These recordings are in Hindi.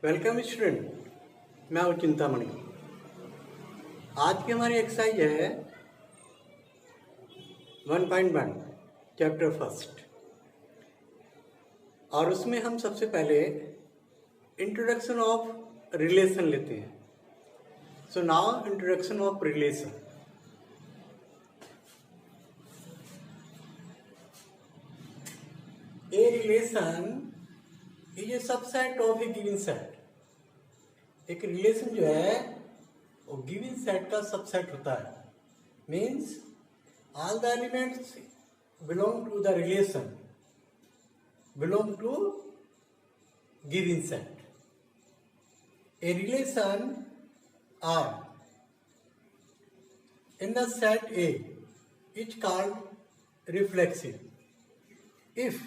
वेलकम स्टूडेंट, मैं हूँ चिंतामणि। आज की हमारी एक्सरसाइज है 1.1 चैप्टर फर्स्ट, और उसमें हम सबसे पहले इंट्रोडक्शन ऑफ रिलेशन लेते हैं। So now introduction of relation. A relation is a subset of A given set. एक रिलेशन जो है वो गिवन सेट का सबसेट होता है। Means all the elements belong to the relation belong to given set. A relation R in the set A is called reflexive if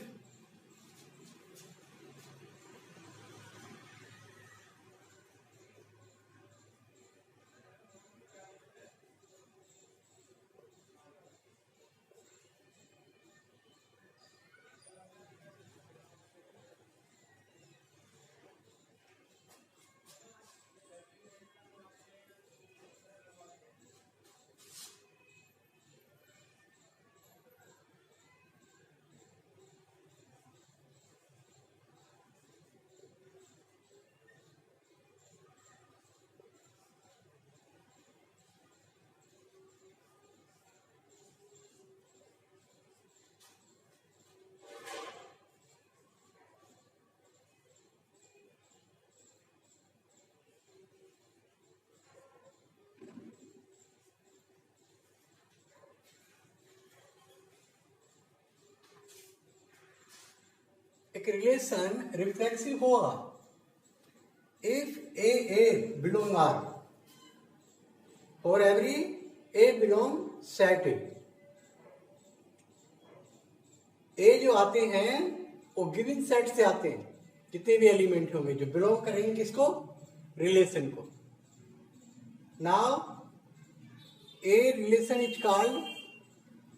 एक रिलेशन रिफ्लेक्सिव होगा if A belong R for every A belong set A जो आते हैं वो गिवन सेट से आते हैं। जितने भी एलिमेंट होंगे जो बिलोंग करेंगे किसको, रिलेशन को। Now a relation is called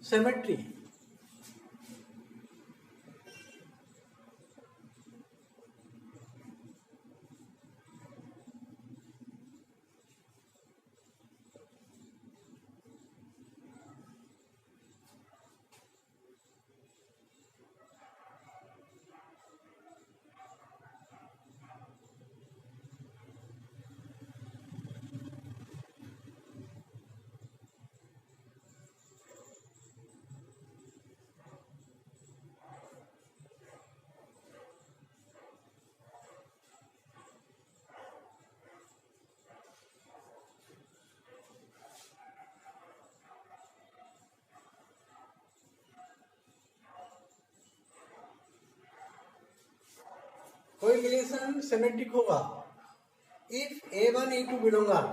symmetry. कोई रिलेशन सिमेट्रिक होगा if A1 A2 belong R.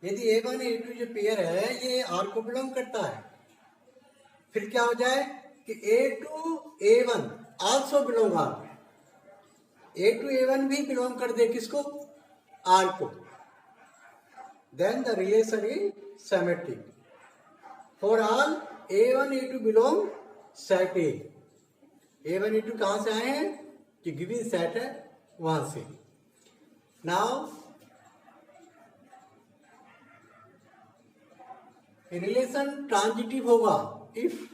यदि A1 A2 जो पेयर है ये आर को बिलोंग करता है, फिर क्या हो जाए कि A2 A1 also belong are. A2 A1 भी बिलोंग कर दे किसको, आर को। Then the relation is symmetric for all A1 A2 belong set A. A1 A2 कहां से आए हैं, जो गिवन सेट है वहां से। नाउ रिलेशन ट्रांजिटिव होगा इफ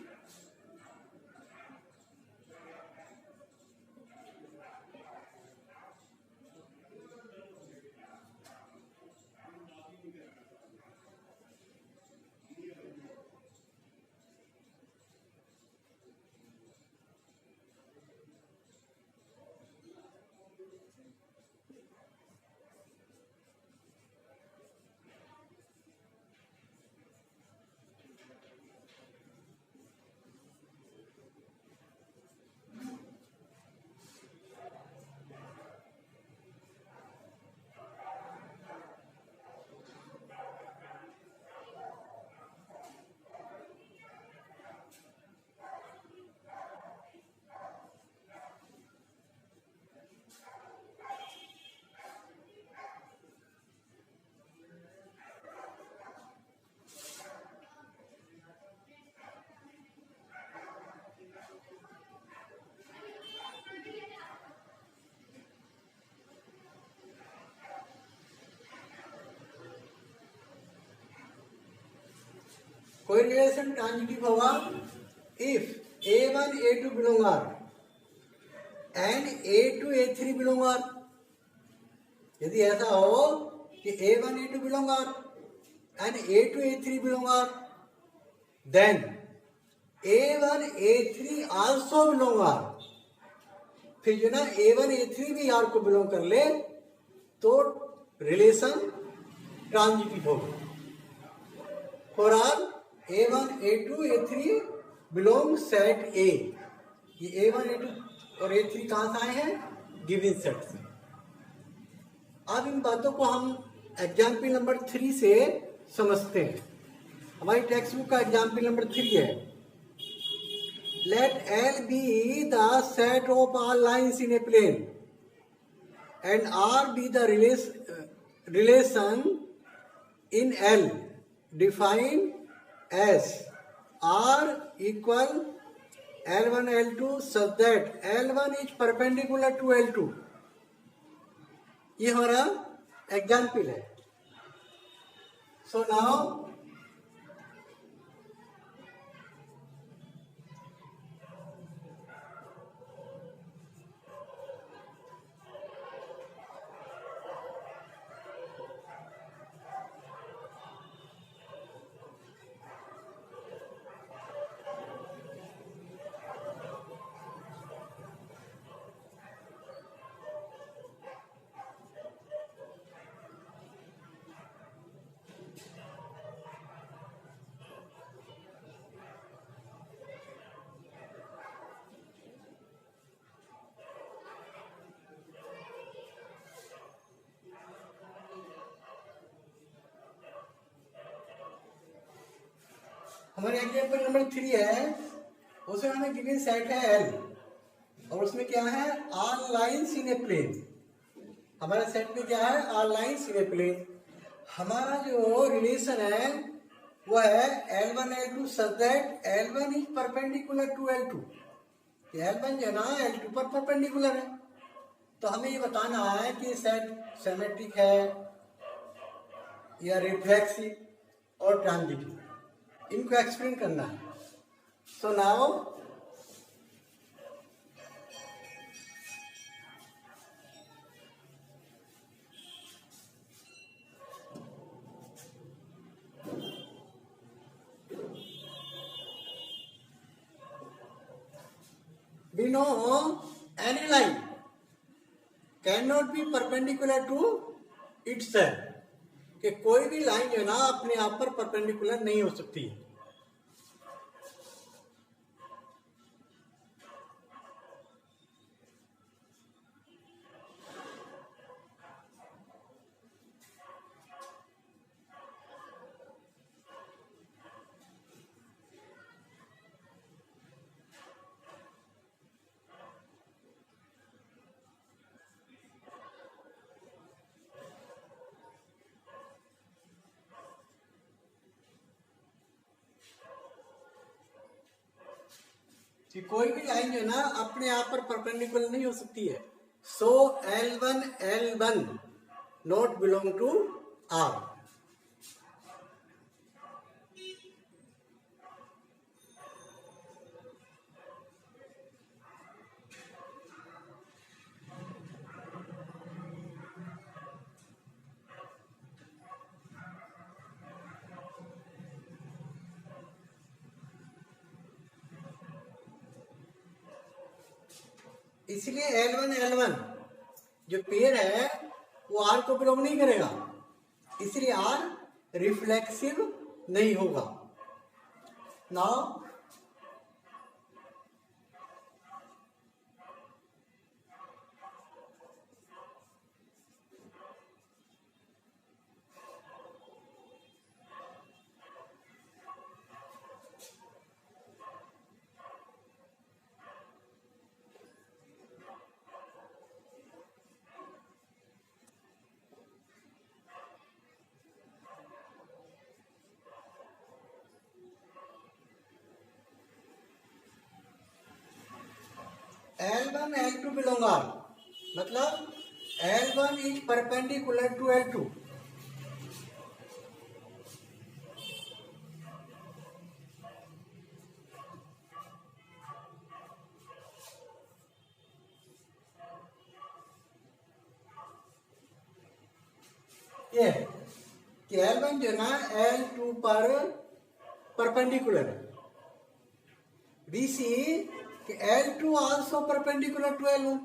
कोई रिलेशन ट्रांजिटिव होगा if A1 A2 belong R and A2 A3 belong R. यदि ऐसा हो कि A1 A2 belong R and A2 A3 belong R, then A1 A3 also belong R. फिर जो ना A1 A3 भी आर को बिलोंग कर ले तो रिलेशन ट्रांजिटिव होगा। For R A1 A2 A3 belong set A। ये A1 A2 और A3 कहां से आए हैं? गिवन सेट से। अब इन बातों को हम एग्जाम्पल नंबर 3 से समझते हैं। हमारी टेक्स्ट बुक का एग्जाम्पल नंबर 3 है, late L be the set of all lines in a plane and R be the relation in L defined as R equal L1 L2 such that L1 is perpendicular to L2। ये हमारा एग्जाम्पल है। सो नाउ हमारे एग्जाम्पल नंबर 3 है, उसमें हमें गिवन सेट है L और उसमें क्या है? R lines in a plane. हमारे सेट में क्या है? R lines in a plane. हमारा जो रिलेशन है वो है L1 L2 such that L1 is perpendicular to L2। L1 जो है ना L2 पर परपेंडिकुलर है। तो हमें ये बताना है कि सेट सिमेट्रिक है या रिफ्लेक्सिव और ट्रांजिटिव, इनको एक्सप्लेन करना है। So now we know any line cannot be perpendicular to itself, कि कोई भी लाइन जो है ना अपने आप पर परपेंडिकुलर नहीं हो सकती। कि कोई भी लाइन जो है ना अपने आप पर परपेंडिकुलर नहीं हो सकती है। So L1 not belong to R। इसलिए L1 जो पेयर है वो R को बिलोंग नहीं करेगा, इसलिए R रिफ्लेक्सिव नहीं होगा। Now L1 L2 belong R, मतलब L1 is perpendicular to L2। ये है कि L1 जो ना L2 पर परपेंडिकुलर है. We see कि L2 also perpendicular to L1.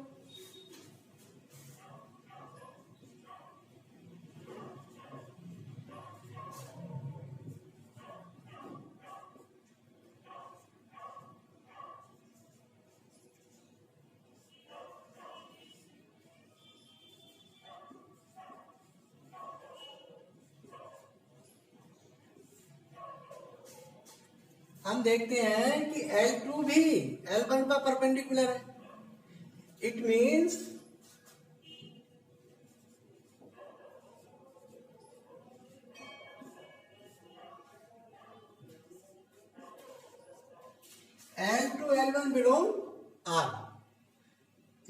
हम देखते हैं कि L2 भी L1 पर परपेंडिकुलर है. It means L2 L1 belong R.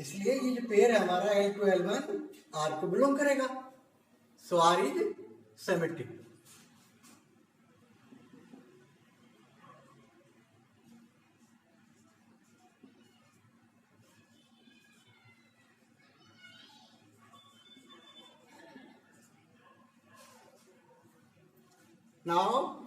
इसलिए ये जो पेयर है हमारा L2 L1 R को बिलोंग करेगा. सो R इज सिमेट्रिक. Now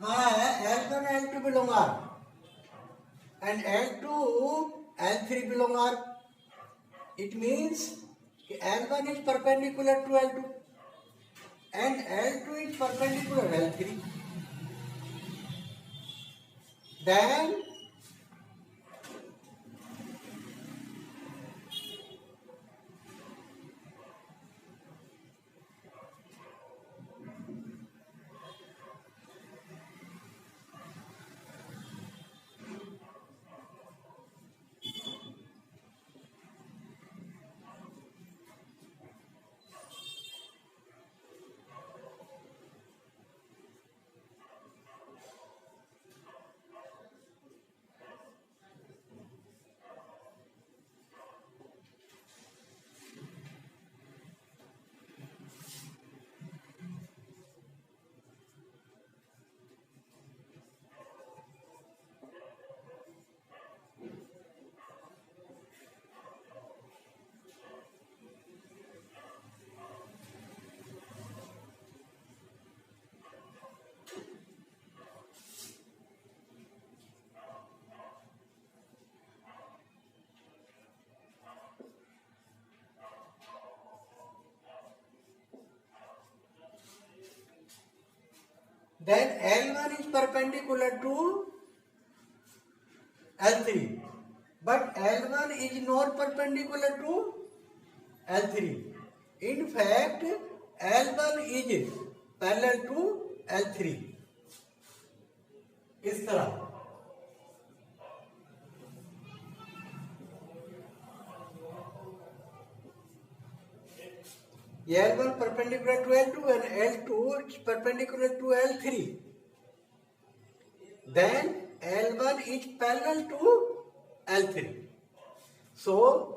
हमारा है L1 L2 belong R and L2 L3 belong R. It means कि L1 is perpendicular to L2 and L2 is perpendicular to L3. Then L1 is perpendicular to L3, but L1 is not perpendicular to L3. In fact, L1 is parallel to L3. इस तरह L1 perpendicular to L2 and L2 is perpendicular to L3. Then L1 is parallel to L3. So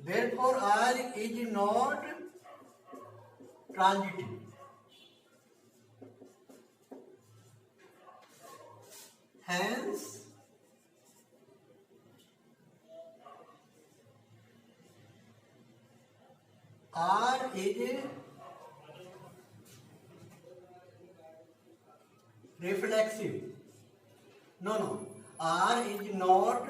therefore R is not transitive. Hence R is reflexive. No. R is not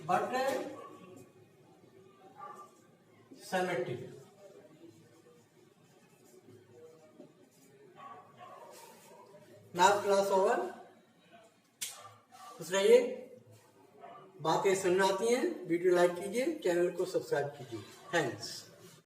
but symmetric. Now class over. खुश रहिए। बातें सुनना आती हैं, वीडियो लाइक कीजिए, चैनल को सब्सक्राइब कीजिए। थैंक्स।